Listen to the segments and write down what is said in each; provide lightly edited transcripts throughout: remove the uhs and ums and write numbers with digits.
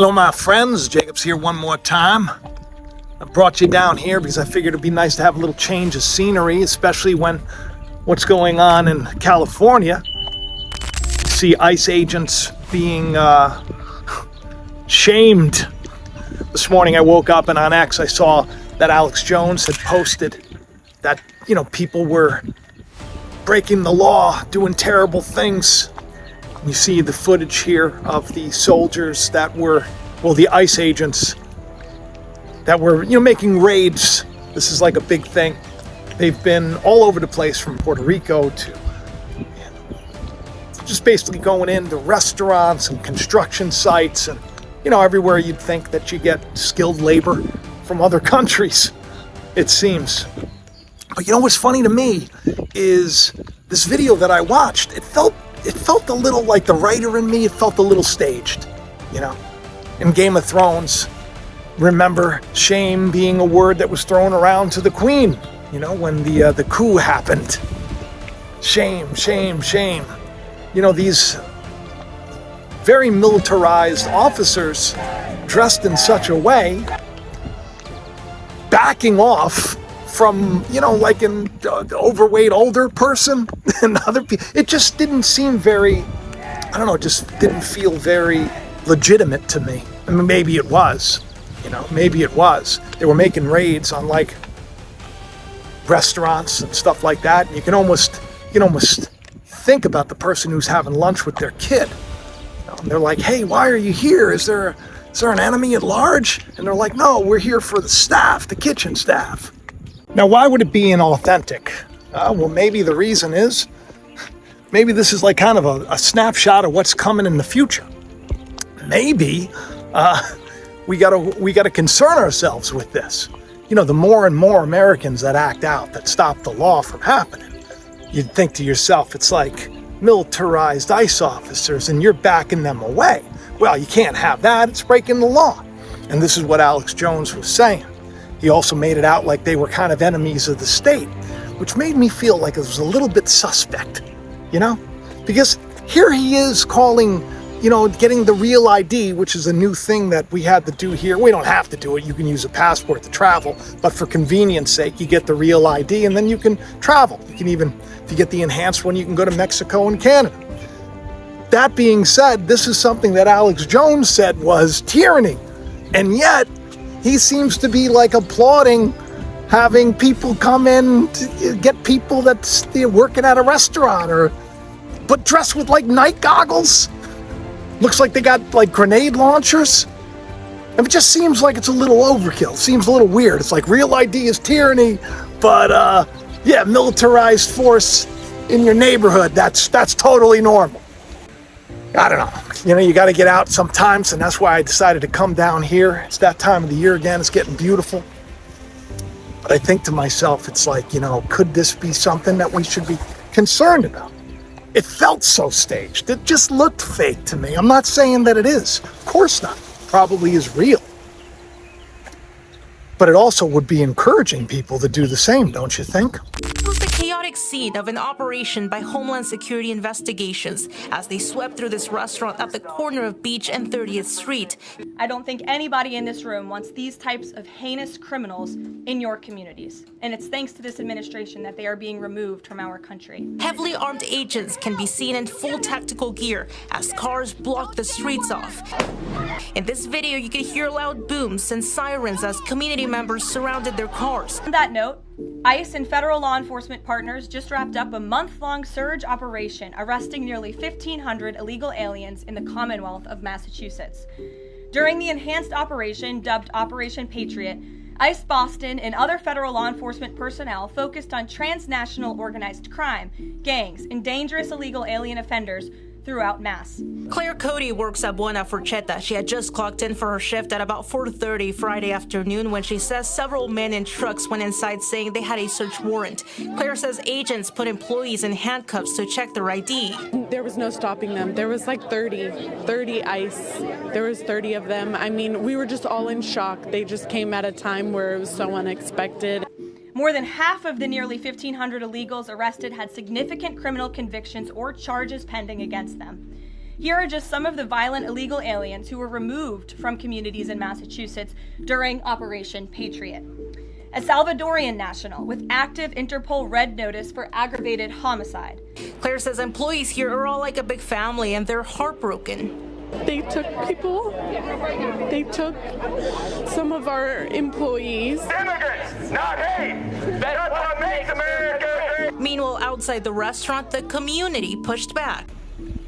Hello, my friends. Jacob's here one more time. I brought you down here because I figured it'd be nice to have a little change of scenery, especially when what's going on in California. See ICE agents being shamed. This morning I woke up and on X I saw that Alex Jones had posted that, people were breaking the law, doing terrible things. You see the footage here of the soldiers that were, the ICE agents that were, making raids. This is like a big thing. They've been all over the place from Puerto Rico to just basically going into restaurants and construction sites and, everywhere you'd think that you get skilled labor from other countries, it seems. But what's funny to me is this video that I watched, it felt a little like the writer in me, it felt a little staged, In Game of Thrones, remember shame being a word that was thrown around to the queen, when the coup happened. Shame, shame, shame. These very militarized officers dressed in such a way, backing off from, like an overweight older person and other people. It just didn't seem very, it just didn't feel very legitimate to me. I mean, maybe it was, maybe it was. They were making raids on like restaurants and stuff like that. And you can almost think about the person who's having lunch with their kid. And they're like, hey, why are you here? Is there an enemy at large? And they're like, no, we're here for the staff, the kitchen staff. Now, why would it be inauthentic? Well, maybe the reason is, maybe this is like kind of a snapshot of what's coming in the future. Maybe we gotta concern ourselves with this. The more and more Americans that act out, that stop the law from happening, you'd think to yourself, it's like militarized ICE officers and you're backing them away. Well, you can't have that. It's breaking the law. And this is what Alex Jones was saying. He also made it out like they were kind of enemies of the state, which made me feel like it was a little bit suspect, Because here he is calling, getting the real ID, which is a new thing that we had to do here. We don't have to do it. You can use a passport to travel, but for convenience sake, you get the real ID and then you can travel. You can even, if you get the enhanced one, you can go to Mexico and Canada. That being said, this is something that Alex Jones said was tyranny. And yet, he seems to be like applauding having people come in to get people that's working at a restaurant but dressed with like night goggles. Looks like they got like grenade launchers. And it just seems like it's a little overkill. Seems a little weird. It's like real ID is tyranny, but militarized force in your neighborhood, that's totally normal. I don't know. You got to get out sometimes, and that's why I decided to come down here. It's that time of the year again. It's getting beautiful. But I think to myself, it's like, could this be something that we should be concerned about? It felt so staged. It just looked fake to me. I'm not saying that it is. Of course not. Probably is real. But it also would be encouraging people to do the same, don't you think? It was the chaotic scene of an operation by Homeland Security investigations as they swept through this restaurant at the corner of Beach and 30th Street. I don't think anybody in this room wants these types of heinous criminals in your communities. And it's thanks to this administration that they are being removed from our country. Heavily armed agents can be seen in full tactical gear as cars block the streets off. In this video, you can hear loud booms and sirens as community members surrounded their cars. On that note, ICE and federal law enforcement partners just wrapped up a month-long surge operation arresting nearly 1,500 illegal aliens in the Commonwealth of Massachusetts. During the enhanced operation, dubbed Operation Patriot, ICE Boston and other federal law enforcement personnel focused on transnational organized crime, gangs, and dangerous illegal alien offenders throughout Mass. Claire Cody works at Buena Forchetta. She had just clocked in for her shift at about 4:30 Friday afternoon when she says several men in trucks went inside saying they had a search warrant. Claire says agents put employees in handcuffs to check their ID. There was no stopping them. There was like 30 ICE. There was 30 of them. I mean, we were just all in shock. They just came at a time where it was so unexpected. More than half of the nearly 1,500 illegals arrested had significant criminal convictions or charges pending against them. Here are just some of the violent illegal aliens who were removed from communities in Massachusetts during Operation Patriot. A Salvadorian national with active Interpol red notice for aggravated homicide. Claire says employees here are all like a big family and they're heartbroken. They took people. They took some of our employees. Immigrants, not hate. That's what makes America great. Meanwhile, outside the restaurant, the community pushed back.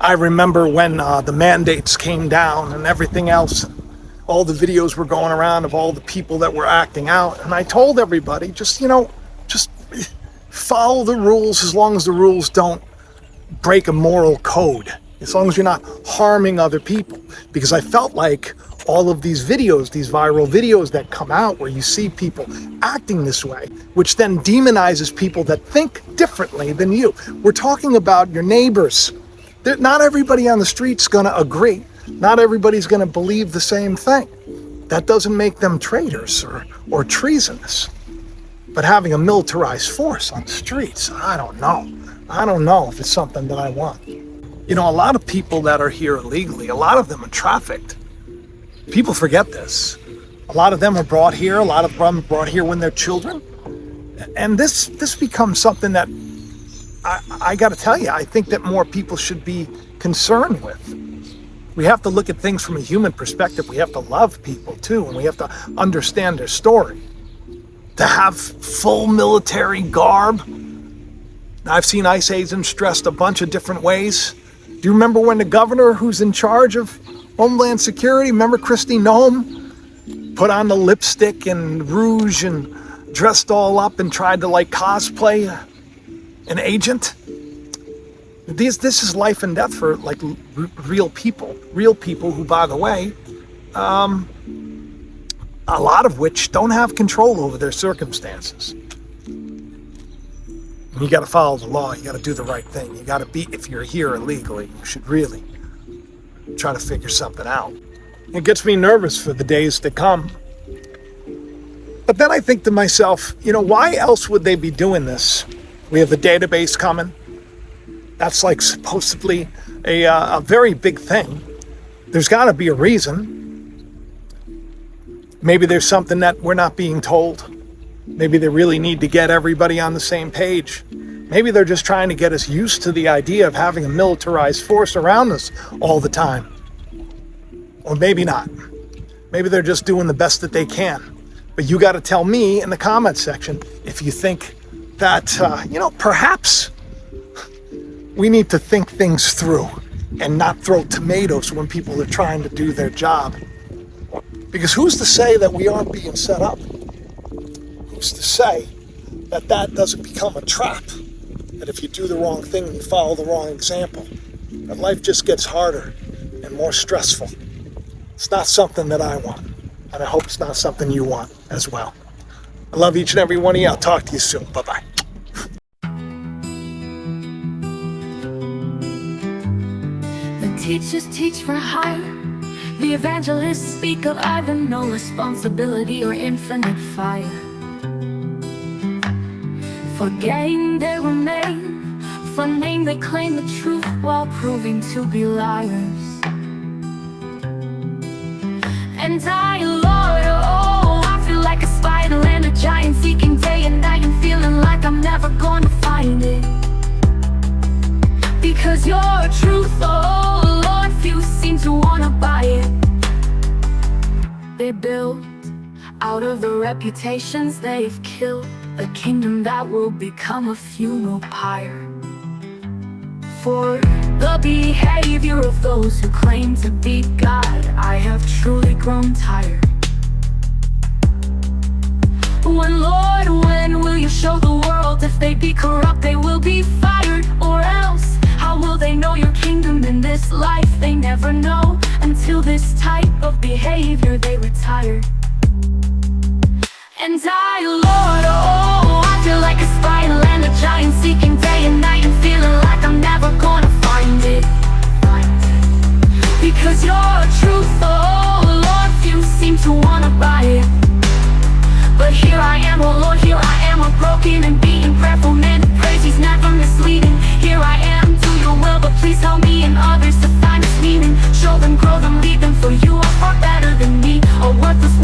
I remember when the mandates came down and everything else, all the videos were going around of all the people that were acting out. And I told everybody, just follow the rules as long as the rules don't break a moral code. As long as you're not harming other people. Because I felt like all of these videos, these viral videos that come out where you see people acting this way, which then demonizes people that think differently than you. We're talking about your neighbors. Not everybody on the street's going to agree. Not everybody's going to believe the same thing. That doesn't make them traitors or treasonous. But having a militarized force on the streets, I don't know. I don't know if it's something that I want. You know, a lot of people that are here illegally, a lot of them are trafficked. People forget this. A lot of them are brought here, a lot of them are brought here when they're children. And this becomes something that I got to tell you, I think that more people should be concerned with. We have to look at things from a human perspective. We have to love people too, and we have to understand their story. To have full military garb, I've seen ICE agents dressed a bunch of different ways. Do you remember when the governor who's in charge of Homeland Security, remember Kristi Noem, put on the lipstick and rouge and dressed all up and tried to like cosplay an agent? This is life and death for like real people who, by the way, a lot of which don't have control over their circumstances. You got to follow the law. You got to do the right thing. You got to be, if you're here illegally, you should really try to figure something out. It gets me nervous for the days to come. But then I think to myself, you know, why else would they be doing this? We have the database coming. That's like supposedly a very big thing. There's got to be a reason. Maybe there's something that we're not being told. Maybe they really need to get everybody on the same page. Maybe they're just trying to get us used to the idea of having a militarized force around us all the time. Or maybe not. Maybe they're just doing the best that they can. But you got to tell me in the comment section if you think that, perhaps we need to think things through and not throw tomatoes when people are trying to do their job. Because who's to say that we aren't being set up? Who's to say that that doesn't become a trap? That if you do the wrong thing and you follow the wrong example, that life just gets harder and more stressful. It's not something that I want, and I hope it's not something you want as well. I love each and every one of you. I'll talk to you soon. Bye-bye. The teachers teach for hire. The evangelists speak of either no responsibility or infinite fire. For gain they were made, for name they claim the truth while proving to be liars. And I, Lord, oh, I feel like a spider and a giant seeking day and night and feeling like I'm never gonna find it. Because your truth, oh Lord, few seem to wanna buy it. They build out of the reputations they've killed a kingdom that will become a funeral pyre. For the behavior of those who claim to be God, I have truly grown tired. Lord, when will you show the world if they be corrupt they will be fired? Or else, how will they know your kingdom in this life? They never know until this type of behavior they retire. And I, Lord, oh, I feel like a spider and a giant seeking day and night and feeling like I'm never gonna find it. Because your truth, oh Lord, few seem to wanna buy it. But here I am, oh Lord, here I am, a broken and beaten, prayerful man who prays he's never misleading. Here I am, do your will, but please help me and others to find us meaning. Show them, grow them, lead them, for you are far better than me. A worthless